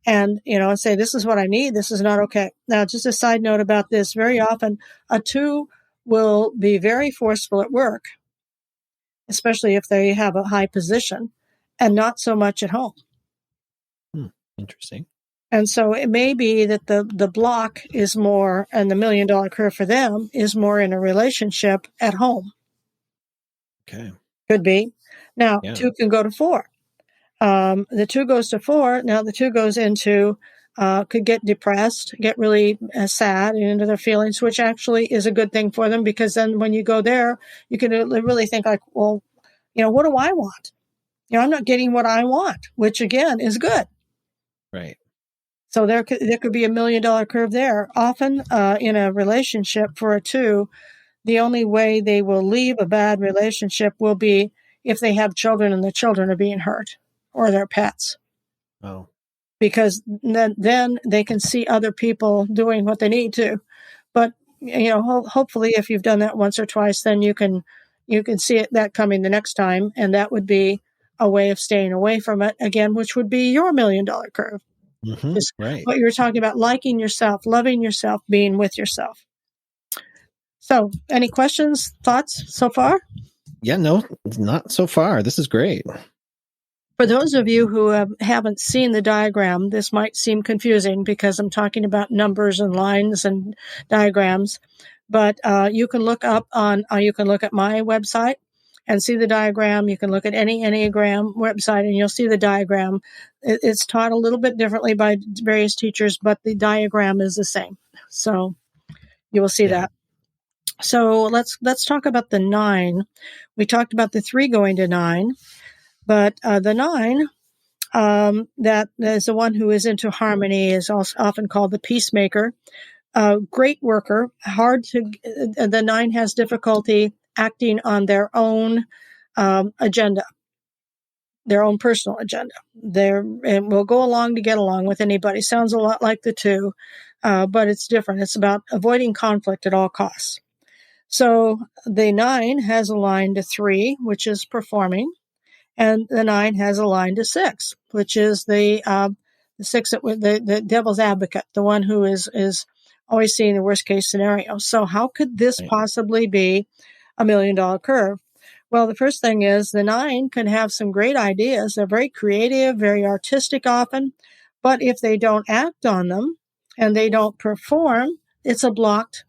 A: and, and say, this is what I need, this is not okay. Now, just a side note about this, very often a 2 will be very forceful at work, especially if they have a high position, and not so much at home.
C: Interesting.
A: And so it may be that the block is more, and the $1 million curve for them is more in a relationship at home.
C: Okay.
A: Could be. Now, 2 can go to 4. The 2 goes to 4. Now the 2 goes into, could get depressed, get really sad and into their feelings, which actually is a good thing for them, because then when you go there, you can really think like, well, what do I want? I'm not getting what I want, which again is good.
C: Right.
A: So there could be $1 million curve there. Often in a relationship for a 2, the only way they will leave a bad relationship will be if they have children and the children are being hurt, or their pets.
C: Oh.
A: Because then they can see other people doing what they need to. But, hopefully if you've done that once or twice, then you can see that coming the next time. And that would be a way of staying away from it again, which would be your $1 million curve.
C: Mm-hmm. Right.
A: What you were talking about, liking yourself, loving yourself, being with yourself. So any questions, thoughts so far?
C: Yeah, no, not so far. This is great.
A: For those of you who haven't seen the diagram, this might seem confusing because I'm talking about numbers and lines and diagrams. But you can look at my website and see the diagram. You can look at any Enneagram website and you'll see the diagram. It's taught a little bit differently by various teachers, but the diagram is the same. So you will see that. So let's talk about the 9. We talked about the 3 going to 9. But the 9, that is the one who is into harmony, is also often called the peacemaker. Great worker, the 9 has difficulty acting on their own agenda, their own personal agenda. And will go along to get along with anybody. Sounds a lot like the 2, but it's different. It's about avoiding conflict at all costs. So the 9 has a line to 3, which is performing. And the 9 has a line to 6, which is the 6, the devil's advocate, the one who is always seeing the worst case scenario. So how could this possibly be $1 million curve? Well, the first thing is the 9 can have some great ideas. They're very creative, very artistic often, but if they don't act on them and they don't perform, it's a blocked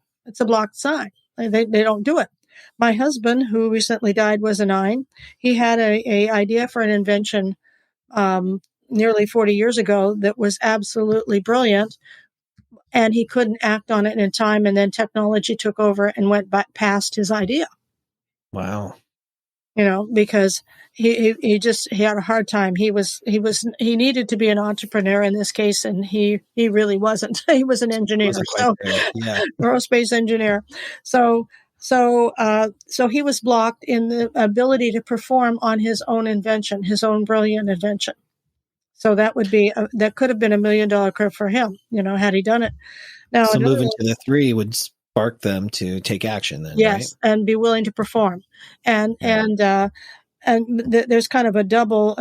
A: sign. They don't do it. My husband, who recently died, was a 9. He had a idea for an invention nearly 40 years ago that was absolutely brilliant. and he couldn't act on it in time. And then technology took over and went past his idea.
C: Wow.
A: Because he had a hard time. He needed to be an entrepreneur in this case, and he really wasn't. He was an engineer, aerospace engineer. So he was blocked in the ability to perform on his own invention, his own brilliant invention. So that could have been $1 million curve for him, had he done it. Now,
C: so moving to the 3 would spark them to take action then,
A: yes,
C: right?
A: and be willing to perform. And there's kind of a double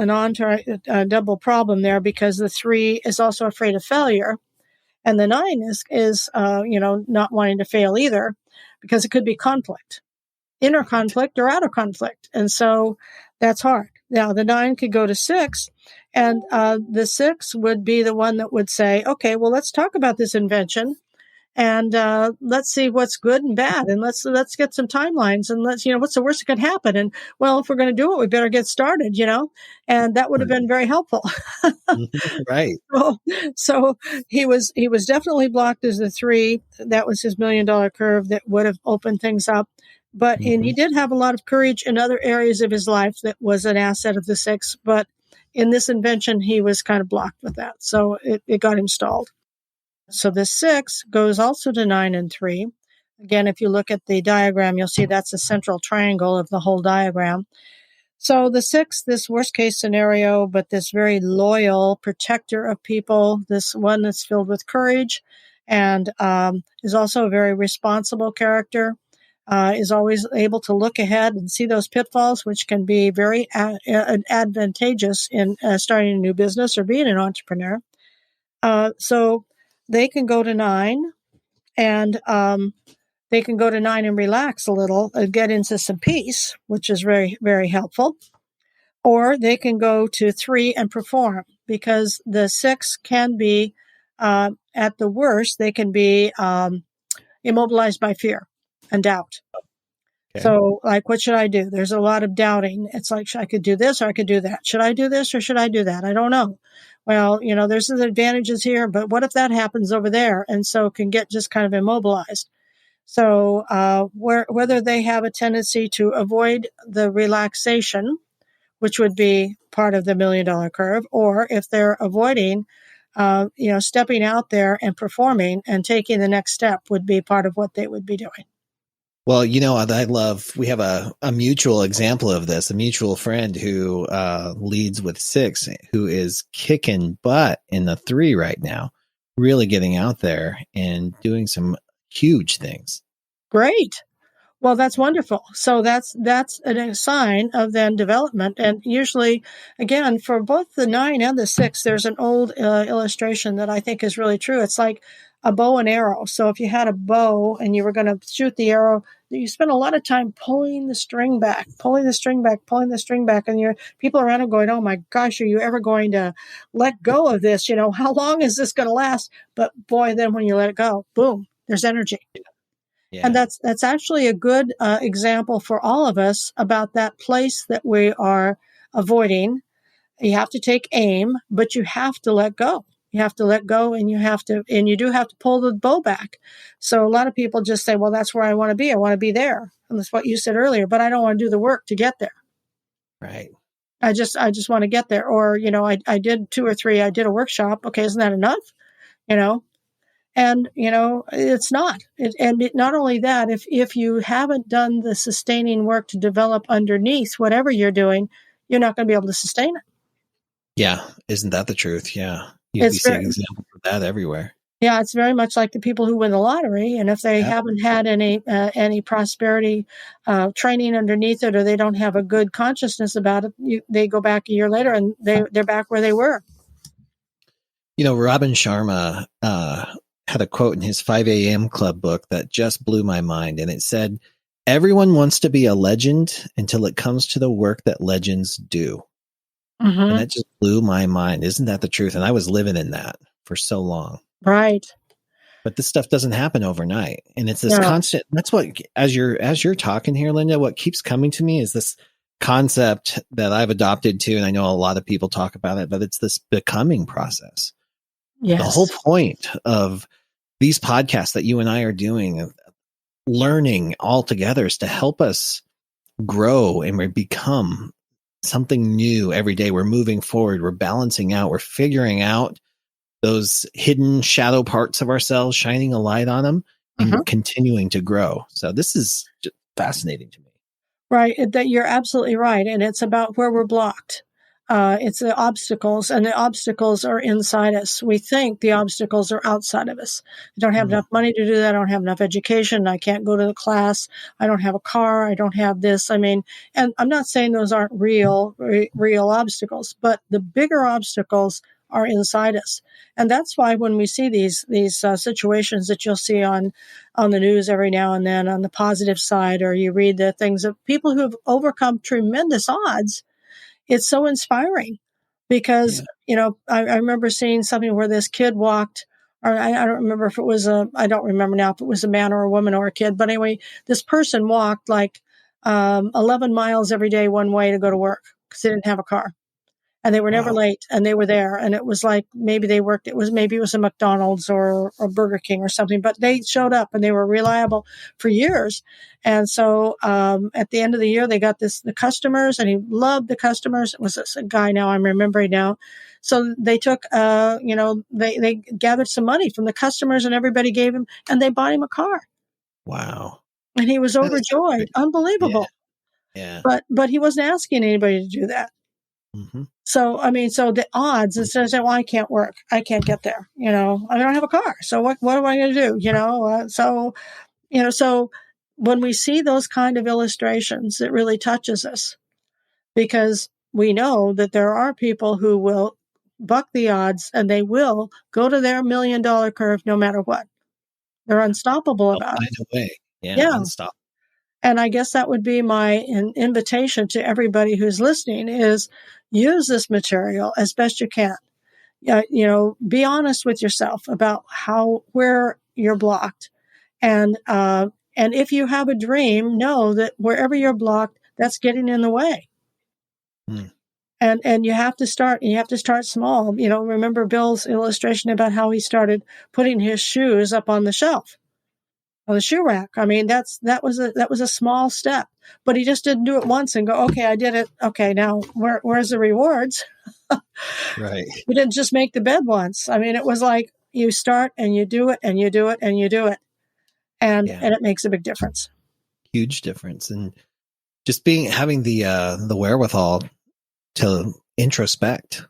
A: problem there, because the 3 is also afraid of failure, and the 9 is not wanting to fail either, because it could be conflict, inner conflict or outer conflict, and so that's hard. Now the 9 could go to 6, and the 6 would be the one that would say, okay, well, let's talk about this invention. And let's see what's good and bad, and let's get some timelines, and let's what's the worst that could happen. And well, if we're going to do it, we better get started, and that would have been very helpful.
C: Right.
A: So he was definitely blocked as the 3. That was his $1 million curve that would have opened things up. But and he did have a lot of courage in other areas of his life that was an asset of the 6. But in this invention, he was kind of blocked with that, so it got him stalled. So the 6 goes also to 9 and 3. Again, if you look at the diagram, you'll see that's a central triangle of the whole diagram. So the 6, this worst case scenario, but this very loyal protector of people, this one that's filled with courage, and is also a very responsible character, is always able to look ahead and see those pitfalls, which can be very advantageous in starting a new business or being an entrepreneur. So they can go to 9, and they can go to 9 and relax a little and get into some peace, which is very, very helpful. Or they can go to 3 and perform, because the 6 can be, at the worst, they can be immobilized by fear and doubt. Okay. So, like, what should I do? There's a lot of doubting. It's like, I could do this or I could do that. Should I do this or should I do that? I don't know. Well, there's the advantages here, but what if that happens over there? And so can get just kind of immobilized. So whether they have a tendency to avoid the relaxation, which would be part of the $1 million curve, or if they're avoiding, stepping out there and performing and taking the next step, would be part of what they would be doing.
C: Well, we have a mutual example of this, a mutual friend who leads with 6, who is kicking butt in the 3 right now, really getting out there and doing some huge things.
A: Great. Well, that's wonderful. So that's a sign of then development. And usually, again, for both the 9 and the 6, there's an old illustration that I think is really true. It's like a bow and arrow. So if you had a bow and you were going to shoot the arrow, you spend a lot of time pulling the string back, and your people around are going, oh my gosh, are you ever going to let go of this? How long is this going to last? But boy, then when you let it go, boom, there's energy. Yeah. And that's actually a good example for all of us about that place that we are avoiding. You have to take aim, but you have to let go. You have to let go, and you do have to pull the bow back. So a lot of people just say, well, that's where I want to be. I want to be there. And that's what you said earlier, but I don't want to do the work to get there.
C: Right.
A: I just want to get there. Or, I did 2 or 3, I did a workshop. Okay. Isn't that enough? And, it's not. Not only that, if you haven't done the sustaining work to develop underneath whatever you're doing, you're not going to be able to sustain it.
C: Yeah. Isn't that the truth? Yeah. You see an example of that everywhere.
A: Yeah. It's very much like the people who win the lottery. And if they haven't had any prosperity training underneath it, or they don't have a good consciousness about it, they go back a year later and they're back where they were.
C: Robin Sharma had a quote in his 5 a.m. Club book that just blew my mind. And it said, everyone wants to be a legend until it comes to the work that legends do. Mm-hmm. And that just blew my mind. Isn't that the truth? And I was living in that for so long.
A: Right.
C: But this stuff doesn't happen overnight. And it's this constant, that's what, as you're talking here, Linda, what keeps coming to me is this concept that I've adopted to, and I know a lot of people talk about it, but it's this becoming process.
A: Yes.
C: The whole point of these podcasts that you and I are doing, learning all together, is to help us grow and become something new every day. We're moving forward. We're balancing out. We're figuring out those hidden shadow parts of ourselves, shining a light on them, and continuing to grow. So this is just fascinating to me.
A: Right. That you're absolutely right. And it's about where we're blocked. It's the obstacles, and the obstacles are inside us. We think the obstacles are outside of us. I don't have enough money to do that. I don't have enough education. I can't go to the class. I don't have a car. I don't have this. I mean, and I'm not saying those aren't real obstacles, but the bigger obstacles are inside us. And that's why when we see these situations that you'll see on the news every now and then on the positive side, or you read the things of people who have overcome tremendous odds, it's so inspiring because, I remember seeing something where this kid walked, or I don't remember if it was I don't remember now if it was a man or a woman or a kid, but anyway, this person walked like 11 miles every day one way to go to work because they didn't have a car. And they were never late, and they were there. And it was like maybe it was a McDonald's or Burger King or something, but they showed up and they were reliable for years. And so at the end of the year, they got the customers, and he loved the customers. It was a guy now, I'm remembering now. So they took, they gathered some money from the customers, and everybody gave him, and they bought him a car.
C: Wow.
A: And he was overjoyed. Unbelievable.
C: Yeah.
A: But he wasn't asking anybody to do that. So, so the odds, it says, well, I can't work. I can't get there. I don't have a car. So what am I going to do? So when we see those kind of illustrations, it really touches us because we know that there are people who will buck the odds, and they will go to their $1 million curve no matter what. They're unstoppable about it.
C: Find a way.
A: Yeah.
C: Unstoppable.
A: And I guess that would be my invitation to everybody who's listening is use this material as best you can. Be honest with yourself about where you're blocked. And if you have a dream, know that wherever you're blocked, that's getting in the way. And you have to start small. Remember Bill's illustration about how he started putting his shoes up on the shelf. On the shoe rack. I mean, that was a small step, but he just didn't do it once and go, okay, I did it. Okay, now where's the rewards?
C: Right.
A: We didn't just make the bed once. I mean, it was like you start and you do it and you do it and you do it. And it makes a big difference. Huge
C: difference. And just having the wherewithal to introspect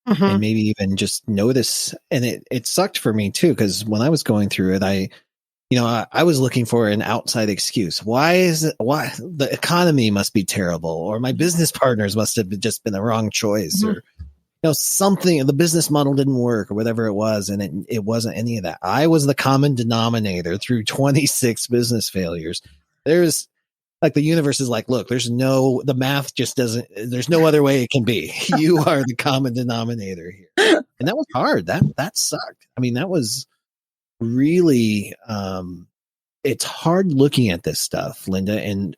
C: and maybe even just notice. And it sucked for me too, because when I was going through it, I was looking for an outside excuse. Why the economy must be terrible, or my business partners must have just been the wrong choice, or something, the business model didn't work, or whatever it was. And it wasn't any of that. I was the common denominator through 26 business failures. There's like, the universe is like, look, the math just doesn't, there's no other way it can be. You are the common denominator here. And that was hard. That sucked. I mean, that was really, it's hard looking at this stuff, Linda, and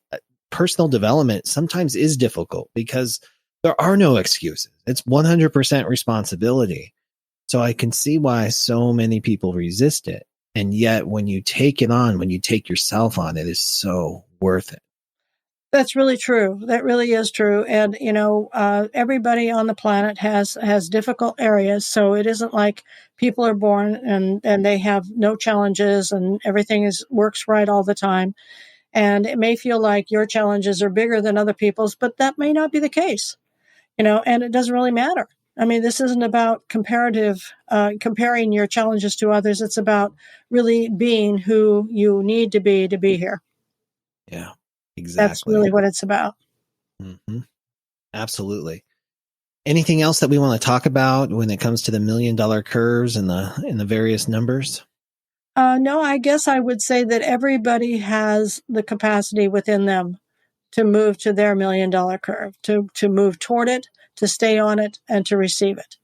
C: personal development sometimes is difficult because there are no excuses. It's 100% responsibility. So I can see why so many people resist it. And yet when you take it on, when you take yourself on, it is so worth it.
A: That's really true. That really is true. And, everybody on the planet has difficult areas. So it isn't like people are born and they have no challenges and everything works right all the time. And it may feel like your challenges are bigger than other people's, but that may not be the case, and it doesn't really matter. I mean, this isn't about comparing your challenges to others. It's about really being who you need to be here.
C: Yeah. Exactly.
A: That's really what it's about.
C: Mm-hmm. Absolutely. Anything else that we want to talk about when it comes to the $1 million curves and the various numbers?
A: No, I guess I would say that everybody has the capacity within them to move to their $1 million curve, to move toward it, to stay on it, and to receive it.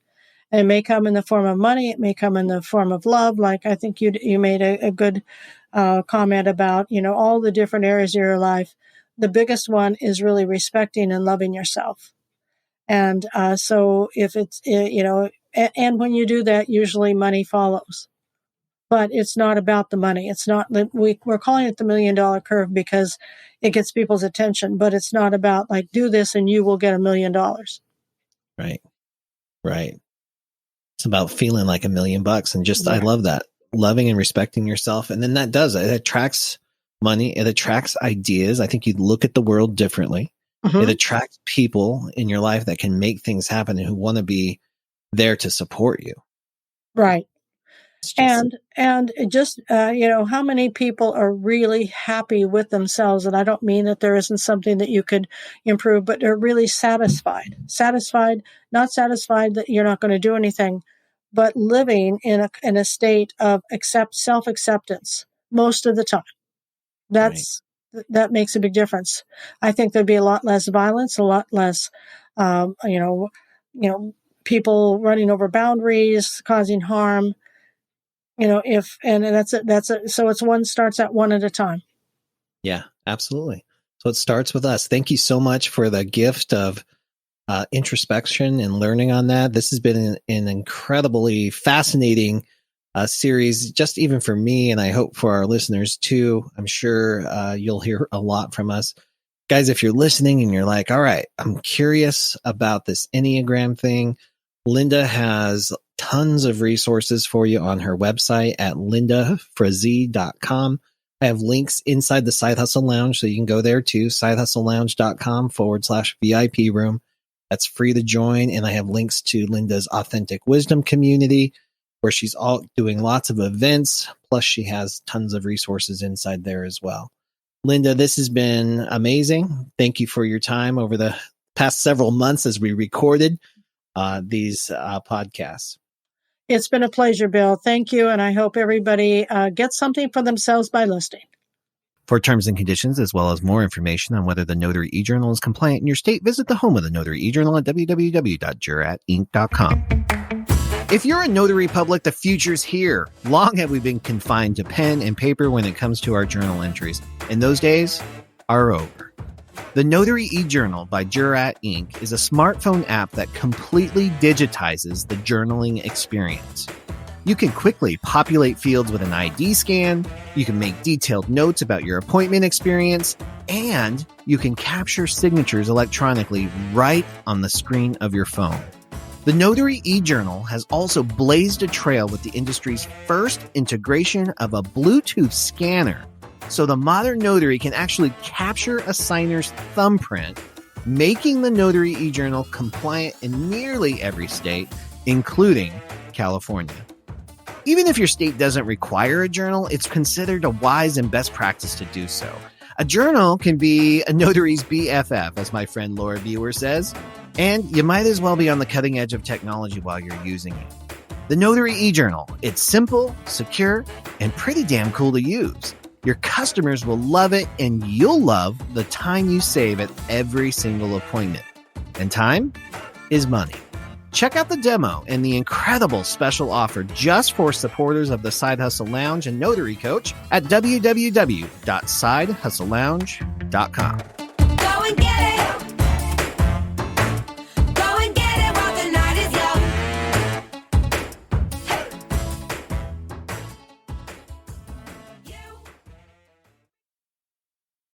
A: And it may come in the form of money. It may come in the form of love. Like I think you made a good comment about, all the different areas of your life. The biggest one is really respecting and loving yourself. And so if it's, and when you do that, usually money follows. but it's not about the money. It's not, we're calling it the $1 million curve because it gets people's attention, but it's not about like, do this and you will get $1 million.
C: Right. Right. It's about feeling like $1 million and just, I love that. Loving and respecting yourself. And then it attracts money. It attracts ideas. I think you look at the world differently. It attracts people in your life that can make things happen and who want to be there to support you.
A: Right. And just, how many people are really happy with themselves? And I don't mean that there isn't something that you could improve, but they're really satisfied, not satisfied that you're not going to do anything, but living in a state of self-acceptance most of the time. That makes a big difference. I think there'd be a lot less violence, a lot less, people running over boundaries, causing harm. So starts at one at a time.
C: Yeah, absolutely. So it starts with us. Thank you so much for the gift of introspection and learning on that. This has been an incredibly fascinating series, just even for me, and I hope for our listeners too. I'm sure you'll hear a lot from us. Guys, if you're listening and you're like, all right, I'm curious about this Enneagram thing, Linda has tons of resources for you on her website at lindafrazee.com. I have links inside the Side Hustle Lounge, so you can go there too, sidehustlelounge.com/VIP room. That's free to join. And I have links to Linda's Authentic Wisdom community, where she's all doing lots of events. Plus, she has tons of resources inside there as well. Linda, this has been amazing. Thank you for your time over the past several months as we recorded these podcasts.
A: It's been a pleasure, Bill. Thank you. And I hope everybody gets something for themselves by listening.
C: For terms and conditions, as well as more information on whether the Notary eJournal is compliant in your state, visit the home of the Notary eJournal at www.juratinc.com. If you're a notary public, the future's here. Long have we been confined to pen and paper when it comes to our journal entries, and those days are over. The Notary eJournal by Jurat Inc. is a smartphone app that completely digitizes the journaling experience. You can quickly populate fields with an ID scan, you can make detailed notes about your appointment experience, and you can capture signatures electronically right on the screen of your phone. The Notary eJournal has also blazed a trail with the industry's first integration of a Bluetooth scanner, so the modern notary can actually capture a signer's thumbprint, making the Notary eJournal compliant in nearly every state, including California. Even if your state doesn't require a journal, it's considered a wise and best practice to do so. A journal can be a notary's BFF, as my friend Laura Buer says, and you might as well be on the cutting edge of technology while you're using it. The Notary eJournal, it's simple, secure, and pretty damn cool to use. Your customers will love it, and you'll love the time you save at every single appointment. And time is money. Check out the demo and the incredible special offer just for supporters of the Side Hustle Lounge and Notary Coach at www.sidehustlelounge.com.